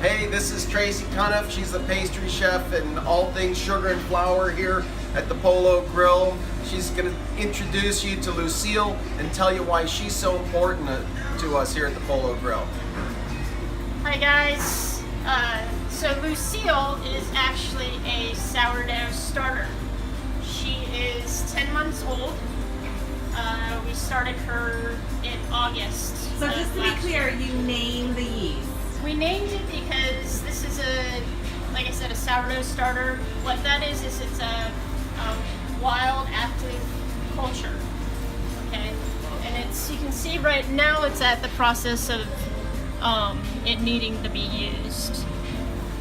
Hey, this is Tracy Cuniff. She's the pastry chef and all things sugar and flour here at the Polo Grill. She's going to introduce you to Lucille and tell you why she's so important to us here at the Polo Grill. Hi guys. So Lucille is actually a sourdough starter. She is 10 months old. We started her in August. So just to be clear, you name the yeast. We named it because this is like I said, a sourdough starter. What that is it's a wild active culture. Okay, and you can see right now it's at the process of it needing to be used.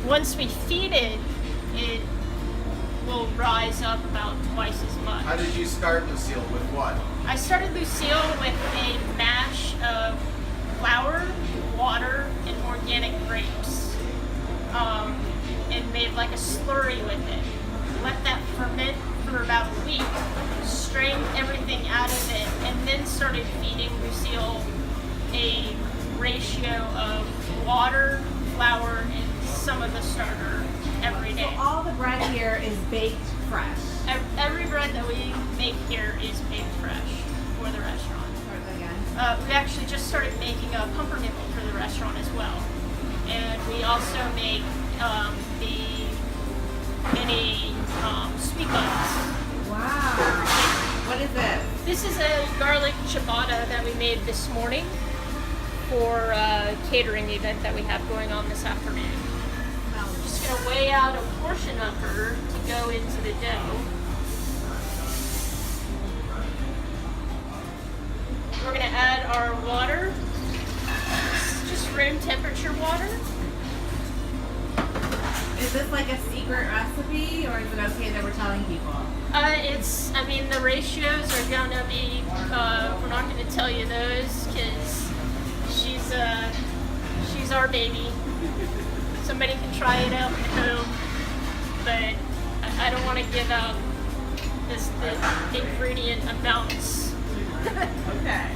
Once we feed it, it will rise up about twice as much. How did you start, Lucille? With what? I started Lucille with a mash of flour, water, and organic grapes, and made like a slurry with it. Let that ferment for about a week, strained everything out of it, and then started feeding Lucille a ratio of water, flour, and some of the starter every day. So all the bread here is baked fresh. Every bread that we make here is baked fresh for the restaurant. We actually just started making a pumpernickel for the restaurant as well. And we also make the mini sweet buns. Wow. What is this? This is a garlic ciabatta that we made this morning for a catering event that we have going on this afternoon. I'm just going to weigh out a portion of her to go into the dough. We're going to add our water. It's just room temperature water. Is this like a secret recipe, or is it okay that we're telling people? The ratios are going to be, we're not going to tell you those because she's our baby. Somebody can try it out at home, but I don't want to give out the ingredient amounts. Okay.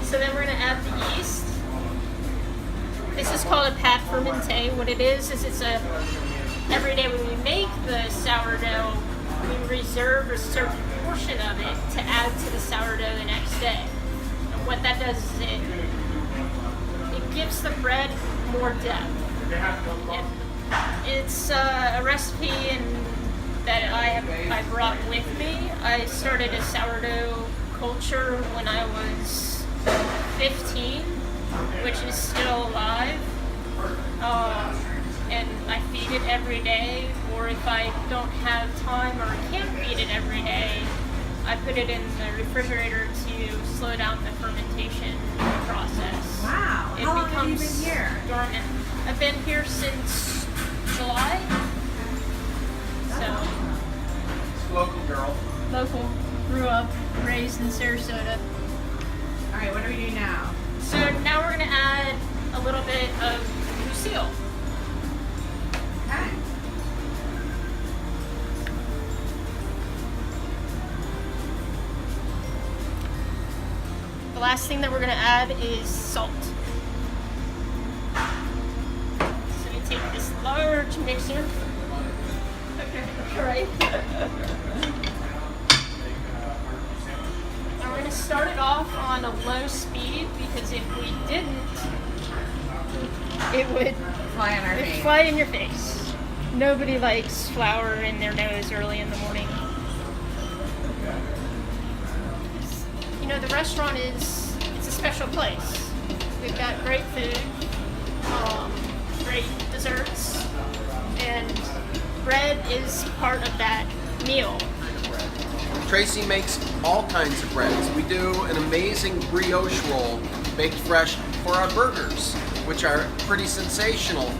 So then we're going to add the yeast. This is called a pâte fermentée. What it is it's every day when we make the sourdough, we reserve a certain portion of it to add to the sourdough the next day. And what that does is it gives the bread more depth. It's a recipe that I brought with me. I started a sourdough culture when I was 15, which is still alive, and I feed it every day, or if I don't have time or can't feed it every day, I put it in the refrigerator to slow down the fermentation process. Wow. It How long have you becomes been here? dormant. I've been here since July. So Local girl. local, grew up, raised in Sarasota. All right, what are we doing now? So now we're going to add a little bit of Lucille. Okay. The last thing that we're going to add is salt. So we take this large mixer. Okay, right. And we're going to start it off on a low speed because if we didn't, it would Fly in our it'd face. fly in your face. Nobody likes flour in their nose early in the morning. You know, the restaurant it's a special place. We've got great food, great desserts, and bread is part of that meal. Tracy makes all kinds of breads. We do an amazing brioche roll baked fresh for our burgers, which are pretty sensational.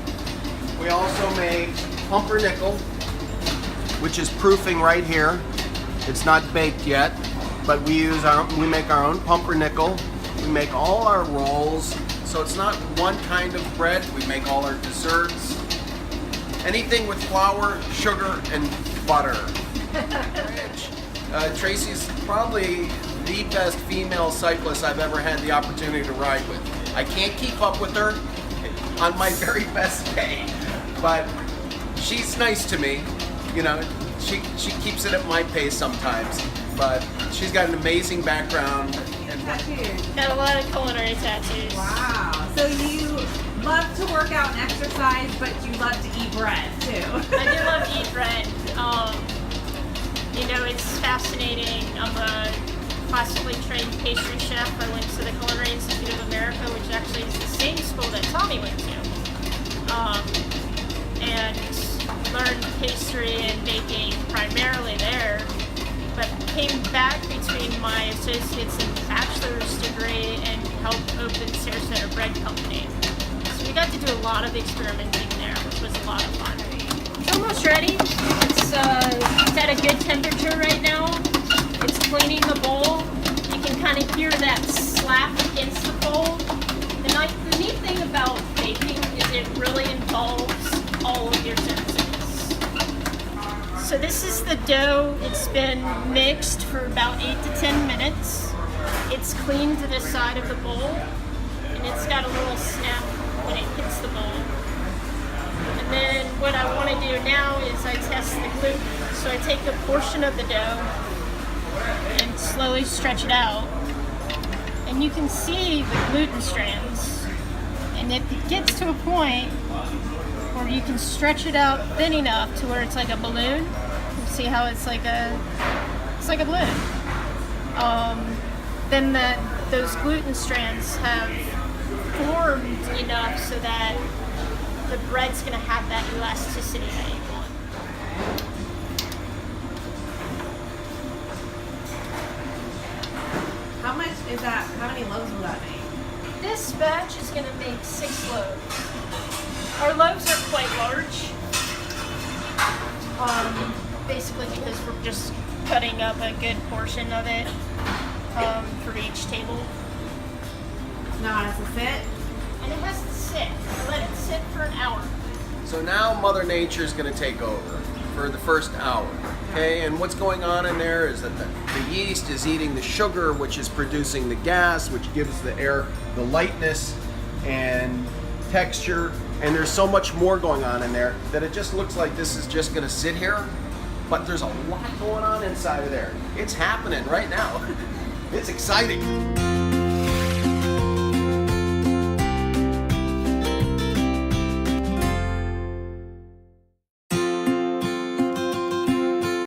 We also make pumpernickel, which is proofing right here. It's not baked yet, but we make our own pumpernickel. We make all our rolls, so it's not one kind of bread. We make all our desserts. Anything with flour, sugar, and butter. Tracy's probably the best female cyclist I've ever had the opportunity to ride with. I can't keep up with her. on my very best day. But she's nice to me, you know. She keeps it at my pace sometimes, but she's got an amazing background. And Tattoos. Got a lot of culinary tattoos. Wow. So you love to work out and exercise, but you love to eat bread too. I do love to eat bread. You know, it's fascinating. I'm a classically trained pastry chef. I went to the Culinary Institute of America, which actually is the same school that Tommy went to. And learned pastry and baking primarily there, but came back between my associate's and bachelor's degree and helped open Sarasota Bread Company. So we got to do a lot of experimenting there, which was a lot of fun. It's almost ready. It's at a good temperature right now. It's cleaning the bowl. You can kind of hear that slap against the bowl. The neat thing about baking is it really involves all of your senses. So this is the dough. It's been mixed for about 8 to 10 minutes. It's cleaned to the side of the bowl, and it's got a little snap when it hits the bowl. And then what I want to do now is I test the gluten. So I take a portion of the dough and slowly stretch it out. And you can see the gluten strands. And if it gets to a point where you can stretch it out thin enough to where it's like a balloon, you see how it's like a balloon. Then those gluten strands have formed enough so that the bread's going to have that elasticity that you want. How much is that? How many loaves will that make? This batch is going to make 6 loaves. Our loaves are quite large, basically because we're just cutting up a good portion of it for each table. Now it has to sit. And it has to sit. Let it sit for an hour. so now Mother Nature is going to take over for the first hour. Okay, and what's going on in there is that the yeast is eating the sugar, which is producing the gas, which gives the air the lightness and texture. And there's so much more going on in there that it just looks like this is just going to sit here. But there's a lot going on inside of there. It's happening right now. It's exciting.